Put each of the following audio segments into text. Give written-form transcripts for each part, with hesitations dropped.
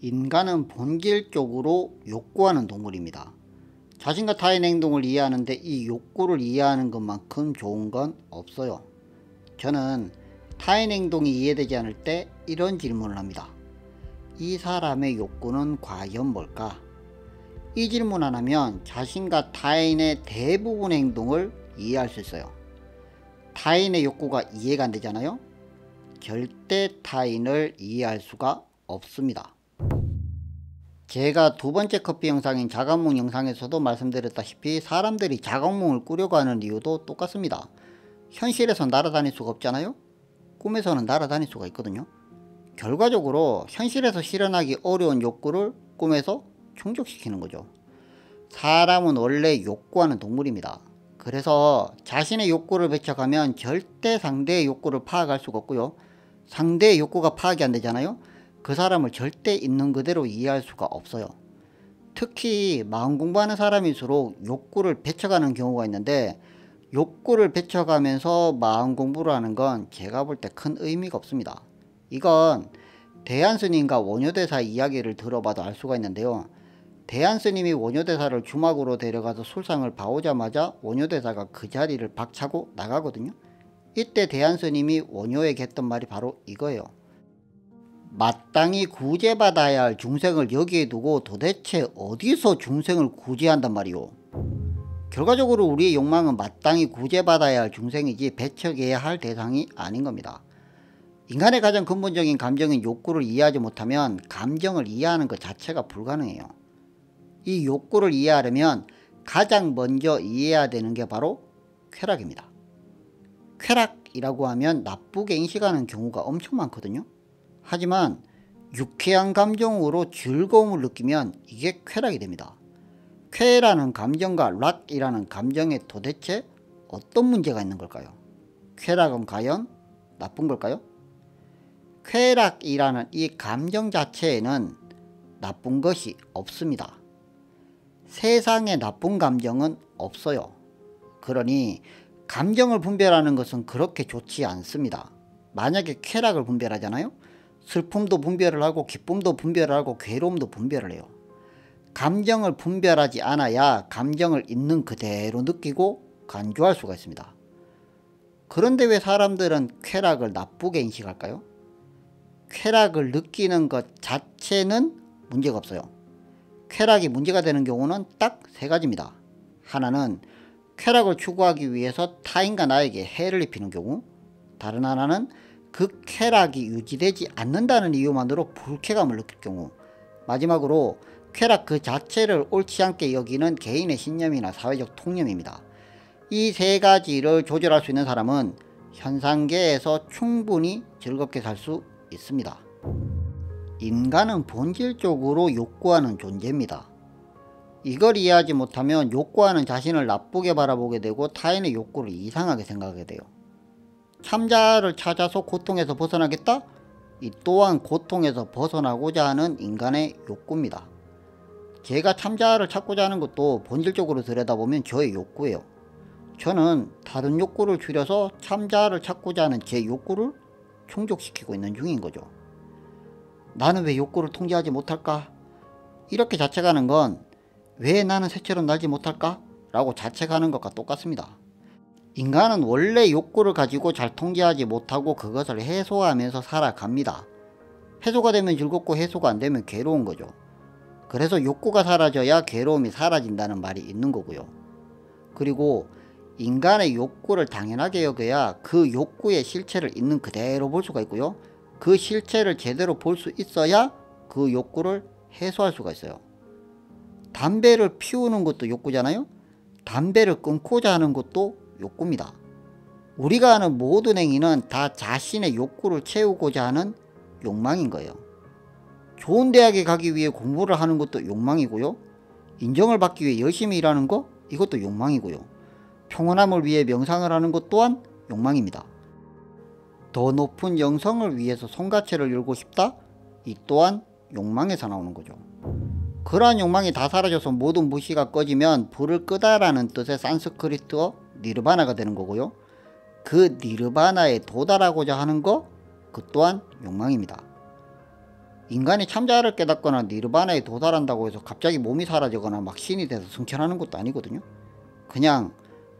인간은 본질적으로 욕구하는 동물입니다. 자신과 타인의 행동을 이해하는데 이 욕구를 이해하는 것만큼 좋은 건 없어요. 저는 타인 행동이 이해되지 않을 때 이런 질문을 합니다. 이 사람의 욕구는 과연 뭘까? 이 질문 안 하면 자신과 타인의 대부분의 행동을 이해할 수 있어요. 타인의 욕구가 이해가 안 되잖아요. 절대 타인을 이해할 수가 없습니다. 제가 두 번째 커피 영상인 자각몽 영상에서도 말씀드렸다시피 사람들이 자각몽을 꾸려고 하는 이유도 똑같습니다. 현실에서 날아다닐 수가 없잖아요. 꿈에서는 날아다닐 수가 있거든요. 결과적으로 현실에서 실현하기 어려운 욕구를 꿈에서 충족시키는 거죠. 사람은 원래 욕구하는 동물입니다. 그래서 자신의 욕구를 배척하면 절대 상대의 욕구를 파악할 수가 없고요. 상대의 욕구가 파악이 안 되잖아요. 그 사람을 절대 있는 그대로 이해할 수가 없어요. 특히 마음 공부하는 사람일수록 욕구를 배척하는 경우가 있는데, 욕구를 배척하면서 마음 공부를 하는 건 제가 볼 때 큰 의미가 없습니다. 이건 대한스님과 원효대사 이야기를 들어봐도 알 수가 있는데요. 대한스님이 원효대사를 주막으로 데려가서 술상을 봐오자마자 원효대사가 그 자리를 박차고 나가거든요. 이때 대한스님이 원효에게 했던 말이 바로 이거예요. 마땅히 구제받아야 할 중생을 여기에 두고 도대체 어디서 중생을 구제한단 말이오. 결과적으로 우리의 욕망은 마땅히 구제받아야 할 중생이지 배척해야 할 대상이 아닌 겁니다. 인간의 가장 근본적인 감정인 욕구를 이해하지 못하면 감정을 이해하는 것 자체가 불가능해요. 이 욕구를 이해하려면 가장 먼저 이해해야 되는 게 바로 쾌락입니다. 쾌락이라고 하면 나쁘게 인식하는 경우가 엄청 많거든요. 하지만 유쾌한 감정으로 즐거움을 느끼면 이게 쾌락이 됩니다. 쾌라는 감정과 락이라는 감정에 도대체 어떤 문제가 있는 걸까요? 쾌락은 과연 나쁜 걸까요? 쾌락이라는 이 감정 자체에는 나쁜 것이 없습니다. 세상에 나쁜 감정은 없어요. 그러니 감정을 분별하는 것은 그렇게 좋지 않습니다. 만약에 쾌락을 분별하잖아요. 슬픔도 분별을 하고 기쁨도 분별을 하고 괴로움도 분별을 해요. 감정을 분별하지 않아야 감정을 있는 그대로 느끼고 간주할 수가 있습니다. 그런데 왜 사람들은 쾌락을 나쁘게 인식할까요? 쾌락을 느끼는 것 자체는 문제가 없어요. 쾌락이 문제가 되는 경우는 딱 세 가지입니다. 하나는 쾌락을 추구하기 위해서 타인과 나에게 해를 입히는 경우, 다른 하나는 그 쾌락이 유지되지 않는다는 이유만으로 불쾌감을 느낄 경우, 마지막으로 쾌락 그 자체를 옳지 않게 여기는 개인의 신념이나 사회적 통념입니다. 이 세 가지를 조절할 수 있는 사람은 현상계에서 충분히 즐겁게 살 수 있습니다. 인간은 본질적으로 욕구하는 존재입니다. 이걸 이해하지 못하면 욕구하는 자신을 나쁘게 바라보게 되고 타인의 욕구를 이상하게 생각하게 돼요. 참자를 찾아서 고통에서 벗어나겠다? 이 또한 고통에서 벗어나고자 하는 인간의 욕구입니다. 제가 참자를 찾고자 하는 것도 본질적으로 들여다보면 저의 욕구예요. 저는 다른 욕구를 줄여서 참자를 찾고자 하는 제 욕구를 충족시키고 있는 중인 거죠. 나는 왜 욕구를 통제하지 못할까? 이렇게 자책하는 건 왜 나는 새처럼 날지 못할까? 라고 자책하는 것과 똑같습니다. 인간은 원래 욕구를 가지고 잘 통제하지 못하고 그것을 해소하면서 살아갑니다. 해소가 되면 즐겁고 해소가 안 되면 괴로운 거죠. 그래서 욕구가 사라져야 괴로움이 사라진다는 말이 있는 거고요. 그리고 인간의 욕구를 당연하게 여겨야 그 욕구의 실체를 있는 그대로 볼 수가 있고요. 그 실체를 제대로 볼 수 있어야 그 욕구를 해소할 수가 있어요. 담배를 피우는 것도 욕구잖아요. 담배를 끊고자 하는 것도 욕구입니다. 우리가 하는 모든 행위는 다 자신의 욕구를 채우고자 하는 욕망인 거예요. 좋은 대학에 가기 위해 공부를 하는 것도 욕망이고요. 인정을 받기 위해 열심히 일하는 거, 이것도 욕망이고요. 평온함을 위해 명상을 하는 것 또한 욕망입니다. 더 높은 영성을 위해서 손가채를 열고 싶다? 이 또한 욕망에서 나오는 거죠. 그러한 욕망이 다 사라져서 모든 무시가 꺼지면 불을 끄다라는 뜻의 산스크리트어 니르바나가 되는 거고요. 그 니르바나에 도달하고자 하는 거, 그 또한 욕망입니다. 인간이 참자를 깨닫거나 니르바나에 도달한다고 해서 갑자기 몸이 사라지거나 막 신이 돼서 승천하는 것도 아니거든요. 그냥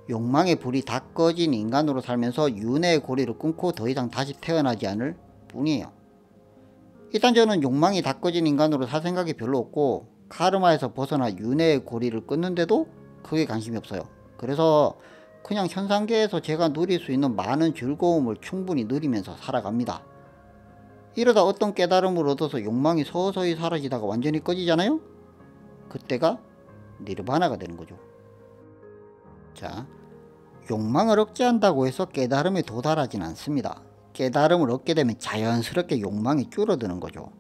욕망의 불이 다 꺼진 인간으로 살면서 윤회의 고리를 끊고 더 이상 다시 태어나지 않을 뿐이에요. 일단 저는 욕망이 다 꺼진 인간으로 살 생각이 별로 없고 카르마에서 벗어나 윤회의 고리를 끊는데도 크게 관심이 없어요. 그래서 그냥 현상계에서 제가 누릴 수 있는 많은 즐거움을 충분히 누리면서 살아갑니다. 이러다 어떤 깨달음을 얻어서 욕망이 서서히 사라지다가 완전히 꺼지잖아요? 그때가 니르바나가 되는 거죠. 자, 욕망을 억제한다고 해서 깨달음에 도달하진 않습니다. 깨달음을 얻게 되면 자연스럽게 욕망이 줄어드는 거죠.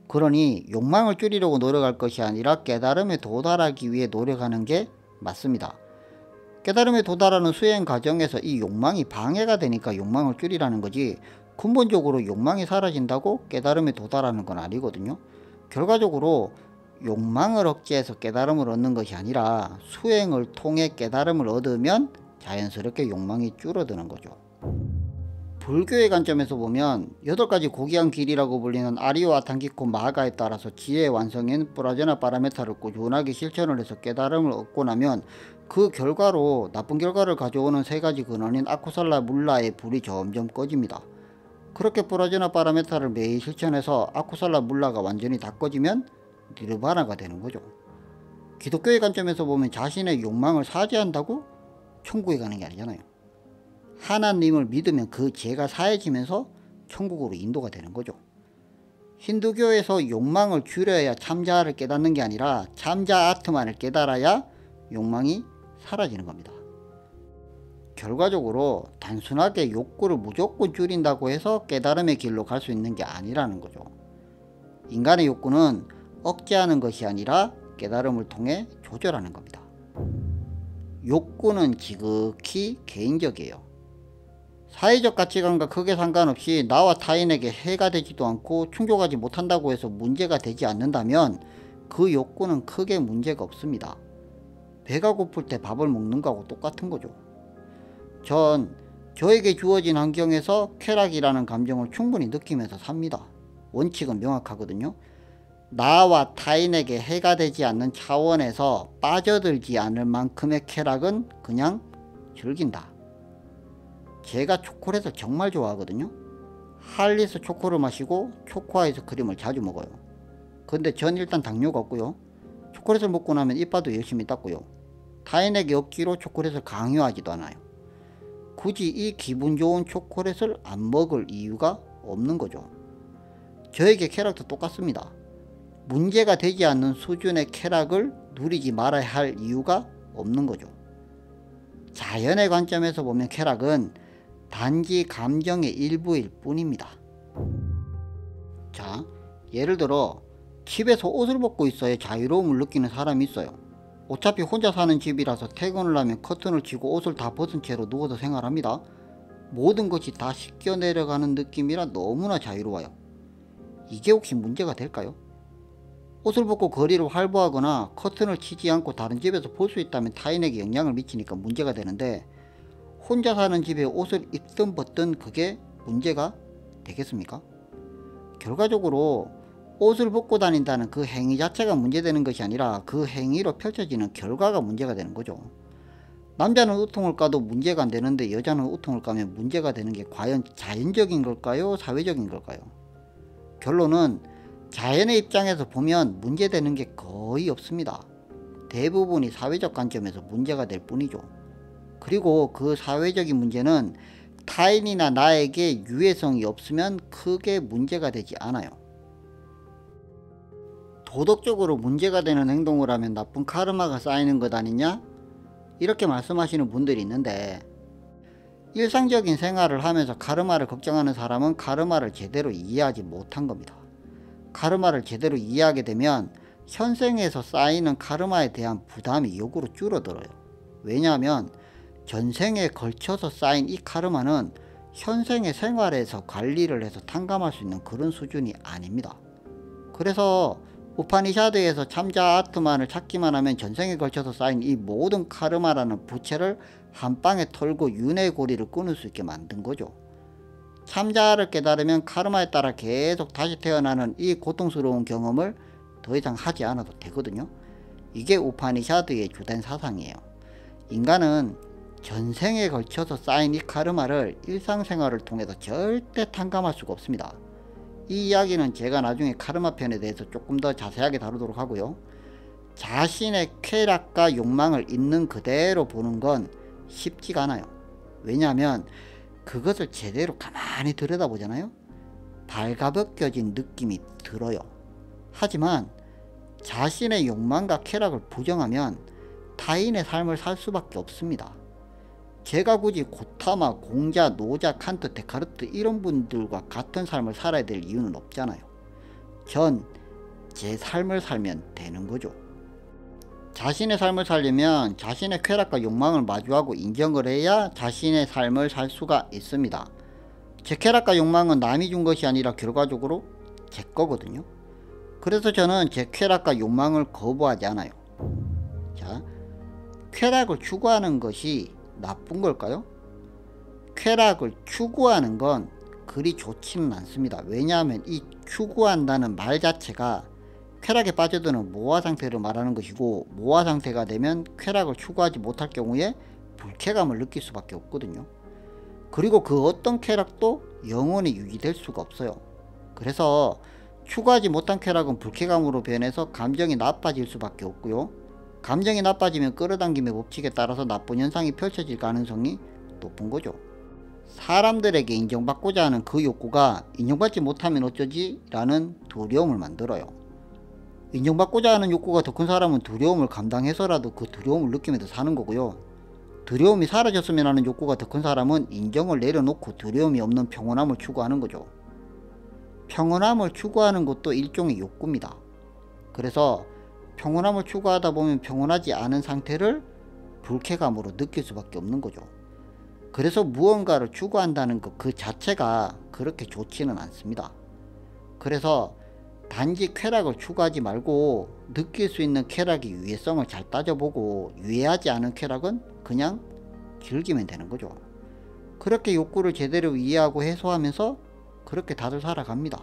그러니 욕망을 줄이려고 노력할 것이 아니라 깨달음에 도달하기 위해 노력하는 게 맞습니다. 깨달음에 도달하는 수행 과정에서 이 욕망이 방해가 되니까 욕망을 줄이라는 거지, 근본적으로 욕망이 사라진다고 깨달음에 도달하는 건 아니거든요. 결과적으로 욕망을 억제해서 깨달음을 얻는 것이 아니라 수행을 통해 깨달음을 얻으면 자연스럽게 욕망이 줄어드는 거죠. 불교의 관점에서 보면 8가지 고귀한 길이라고 불리는 아리와 단기코 마가에 따라서 지혜의 완성인 뿌라제나 파라메타를 꾸준하게 실천을 해서 깨달음을 얻고 나면 그 결과로 나쁜 결과를 가져오는 3가지 근원인 아쿠살라 물라의 불이 점점 꺼집니다. 그렇게 뿌라제나 파라메타를 매일 실천해서 아쿠살라 물라가 완전히 다 꺼지면 니르바나가 되는 거죠. 기독교의 관점에서 보면 자신의 욕망을 사죄한다고 천국에 가는 게 아니잖아요. 하나님을 믿으면 그 죄가 사해지면서 천국으로 인도가 되는 거죠. 힌두교에서 욕망을 줄여야 참자를 깨닫는 게 아니라 참자 아트만을 깨달아야 욕망이 사라지는 겁니다. 결과적으로 단순하게 욕구를 무조건 줄인다고 해서 깨달음의 길로 갈 수 있는 게 아니라는 거죠. 인간의 욕구는 억제하는 것이 아니라 깨달음을 통해 조절하는 겁니다. 욕구는 지극히 개인적이에요. 사회적 가치관과 크게 상관없이 나와 타인에게 해가 되지도 않고 충족하지 못한다고 해서 문제가 되지 않는다면 그 욕구는 크게 문제가 없습니다. 배가 고플 때 밥을 먹는 거하고 똑같은 거죠. 전 저에게 주어진 환경에서 쾌락이라는 감정을 충분히 느끼면서 삽니다. 원칙은 명확하거든요. 나와 타인에게 해가 되지 않는 차원에서 빠져들지 않을 만큼의 쾌락은 그냥 즐긴다. 제가 초콜릿을 정말 좋아하거든요. 할리스 초코를 마시고 초코 아이스크림을 자주 먹어요. 근데 전 일단 당뇨가 없고요. 초콜릿을 먹고 나면 이빨도 열심히 닦고요. 타인에게 없기로 초콜릿을 강요하지도 않아요. 굳이 이 기분 좋은 초콜릿을 안 먹을 이유가 없는 거죠. 저에게 쾌락도 똑같습니다. 문제가 되지 않는 수준의 쾌락을 누리지 말아야 할 이유가 없는 거죠. 자연의 관점에서 보면 쾌락은 단지 감정의 일부일 뿐입니다. 자, 예를 들어 집에서 옷을 벗고 있어야 자유로움을 느끼는 사람이 있어요. 어차피 혼자 사는 집이라서 퇴근을 하면 커튼을 치고 옷을 다 벗은 채로 누워서 생활합니다. 모든 것이 다 씻겨 내려가는 느낌이라 너무나 자유로워요. 이게 혹시 문제가 될까요? 옷을 벗고 거리를 활보하거나 커튼을 치지 않고 다른 집에서 볼 수 있다면 타인에게 영향을 미치니까 문제가 되는데, 혼자 사는 집에 옷을 입든 벗든 그게 문제가 되겠습니까? 결과적으로 옷을 벗고 다닌다는 그 행위 자체가 문제되는 것이 아니라 그 행위로 펼쳐지는 결과가 문제가 되는 거죠. 남자는 우통을 까도 문제가 안 되는데 여자는 우통을 까면 문제가 되는 게 과연 자연적인 걸까요? 사회적인 걸까요? 결론은 자연의 입장에서 보면 문제되는 게 거의 없습니다. 대부분이 사회적 관점에서 문제가 될 뿐이죠. 그리고 그 사회적인 문제는 타인이나 나에게 유해성이 없으면 크게 문제가 되지 않아요. 도덕적으로 문제가 되는 행동을 하면 나쁜 카르마가 쌓이는 것 아니냐? 이렇게 말씀하시는 분들이 있는데, 일상적인 생활을 하면서 카르마를 걱정하는 사람은 카르마를 제대로 이해하지 못한 겁니다. 카르마를 제대로 이해하게 되면 현생에서 쌓이는 카르마에 대한 부담이 역으로 줄어들어요. 왜냐하면 전생에 걸쳐서 쌓인 이 카르마는 현생의 생활에서 관리를 해서 탕감할 수 있는 그런 수준이 아닙니다. 그래서 우파니샤드에서 참자 아트만을 찾기만 하면 전생에 걸쳐서 쌓인 이 모든 카르마라는 부채를 한 방에 털고 윤회의 고리를 끊을 수 있게 만든 거죠. 참자를 깨달으면 카르마에 따라 계속 다시 태어나는 이 고통스러운 경험을 더 이상 하지 않아도 되거든요. 이게 우파니샤드의 주된 사상이에요. 인간은 전생에 걸쳐서 쌓인 이 카르마를 일상생활을 통해서 절대 탕감할 수가 없습니다. 이 이야기는 제가 나중에 카르마 편에 대해서 조금 더 자세하게 다루도록 하고요. 자신의 쾌락과 욕망을 있는 그대로 보는 건 쉽지가 않아요. 왜냐하면 그것을 제대로 가만히 들여다보잖아요. 발가벗겨진 느낌이 들어요. 하지만 자신의 욕망과 쾌락을 부정하면 타인의 삶을 살 수밖에 없습니다. 제가 굳이 고타마, 공자, 노자, 칸트, 데카르트 이런 분들과 같은 삶을 살아야 될 이유는 없잖아요. 전 제 삶을 살면 되는 거죠. 자신의 삶을 살려면 자신의 쾌락과 욕망을 마주하고 인정을 해야 자신의 삶을 살 수가 있습니다. 제 쾌락과 욕망은 남이 준 것이 아니라 결과적으로 제 거거든요. 그래서 저는 제 쾌락과 욕망을 거부하지 않아요. 자, 쾌락을 추구하는 것이 나쁜 걸까요? 쾌락을 추구하는 건 그리 좋지는 않습니다. 왜냐하면 이 추구한다는 말 자체가 쾌락에 빠져드는 모화 상태를 말하는 것이고, 모화 상태가 되면 쾌락을 추구하지 못할 경우에 불쾌감을 느낄 수밖에 없거든요. 그리고 그 어떤 쾌락도 영원히 유지될 수가 없어요. 그래서 추구하지 못한 쾌락은 불쾌감으로 변해서 감정이 나빠질 수밖에 없고요. 감정이 나빠지면 끌어당김의 법칙에 따라서 나쁜 현상이 펼쳐질 가능성이 높은 거죠. 사람들에게 인정받고자 하는 그 욕구가 인정받지 못하면 어쩌지? 라는 두려움을 만들어요. 인정받고자 하는 욕구가 더 큰 사람은 두려움을 감당해서라도 그 두려움을 느끼면서 사는 거고요. 두려움이 사라졌으면 하는 욕구가 더 큰 사람은 인정을 내려놓고 두려움이 없는 평온함을 추구하는 거죠. 평온함을 추구하는 것도 일종의 욕구입니다. 그래서 평온함을 추구하다 보면 평온하지 않은 상태를 불쾌감으로 느낄 수밖에 없는 거죠. 그래서 무언가를 추구한다는 것 그 자체가 그렇게 좋지는 않습니다. 그래서 단지 쾌락을 추구하지 말고 느낄 수 있는 쾌락의 유해성을 잘 따져보고 유해하지 않은 쾌락은 그냥 즐기면 되는 거죠. 그렇게 욕구를 제대로 이해하고 해소하면서 그렇게 다들 살아갑니다.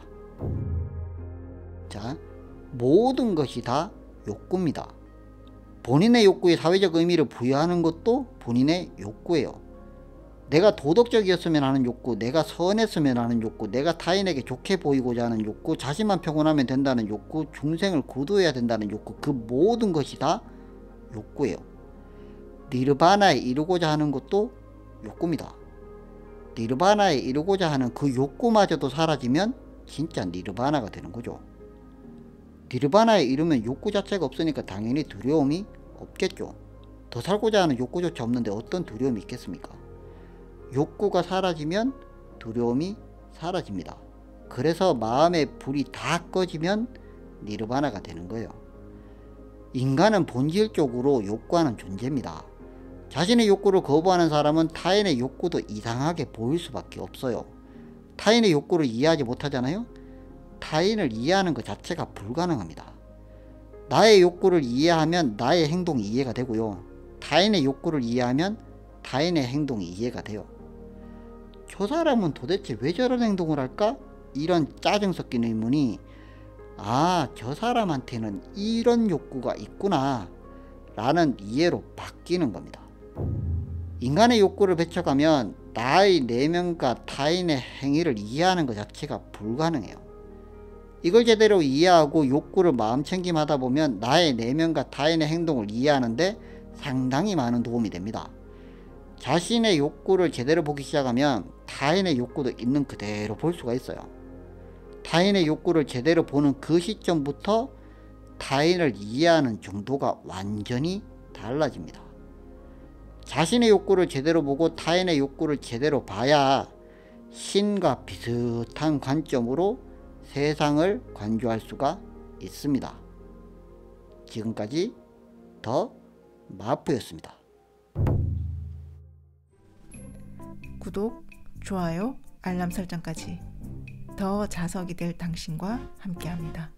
자, 모든 것이 다 욕구입니다. 본인의 욕구에 사회적 의미를 부여하는 것도 본인의 욕구예요. 내가 도덕적이었으면 하는 욕구, 내가 선했으면 하는 욕구, 내가 타인에게 좋게 보이고자 하는 욕구, 자신만 평온하면 된다는 욕구, 중생을 구도해야 된다는 욕구, 그 모든 것이 다 욕구예요. 니르바나에 이르고자 하는 것도 욕구입니다. 니르바나에 이르고자 하는 그 욕구마저도 사라지면 진짜 니르바나가 되는 거죠. 니르바나에 이르면 욕구 자체가 없으니까 당연히 두려움이 없겠죠. 더 살고자 하는 욕구조차 없는데 어떤 두려움이 있겠습니까? 욕구가 사라지면 두려움이 사라집니다. 그래서 마음의 불이 다 꺼지면 니르바나가 되는 거예요. 인간은 본질적으로 욕구하는 존재입니다. 자신의 욕구를 거부하는 사람은 타인의 욕구도 이상하게 보일 수밖에 없어요. 타인의 욕구를 이해하지 못하잖아요. 타인을 이해하는 것 자체가 불가능합니다. 나의 욕구를 이해하면 나의 행동이 이해가 되고요. 타인의 욕구를 이해하면 타인의 행동이 이해가 돼요. 저 사람은 도대체 왜 저런 행동을 할까? 이런 짜증 섞인 의문이 저 사람한테는 이런 욕구가 있구나 라는 이해로 바뀌는 겁니다. 인간의 욕구를 배척하면 나의 내면과 타인의 행위를 이해하는 것 자체가 불가능해요. 이걸 제대로 이해하고 욕구를 마음챙김하다 보면 나의 내면과 타인의 행동을 이해하는데 상당히 많은 도움이 됩니다. 자신의 욕구를 제대로 보기 시작하면 타인의 욕구도 있는 그대로 볼 수가 있어요. 타인의 욕구를 제대로 보는 그 시점부터 타인을 이해하는 정도가 완전히 달라집니다. 자신의 욕구를 제대로 보고 타인의 욕구를 제대로 봐야 신과 비슷한 관점으로 세상을 관조할 수가 있습니다. 지금까지 더 마프였습니다. 구독, 좋아요, 알람 설정까지 더 자석이 될 당신과 함께합니다.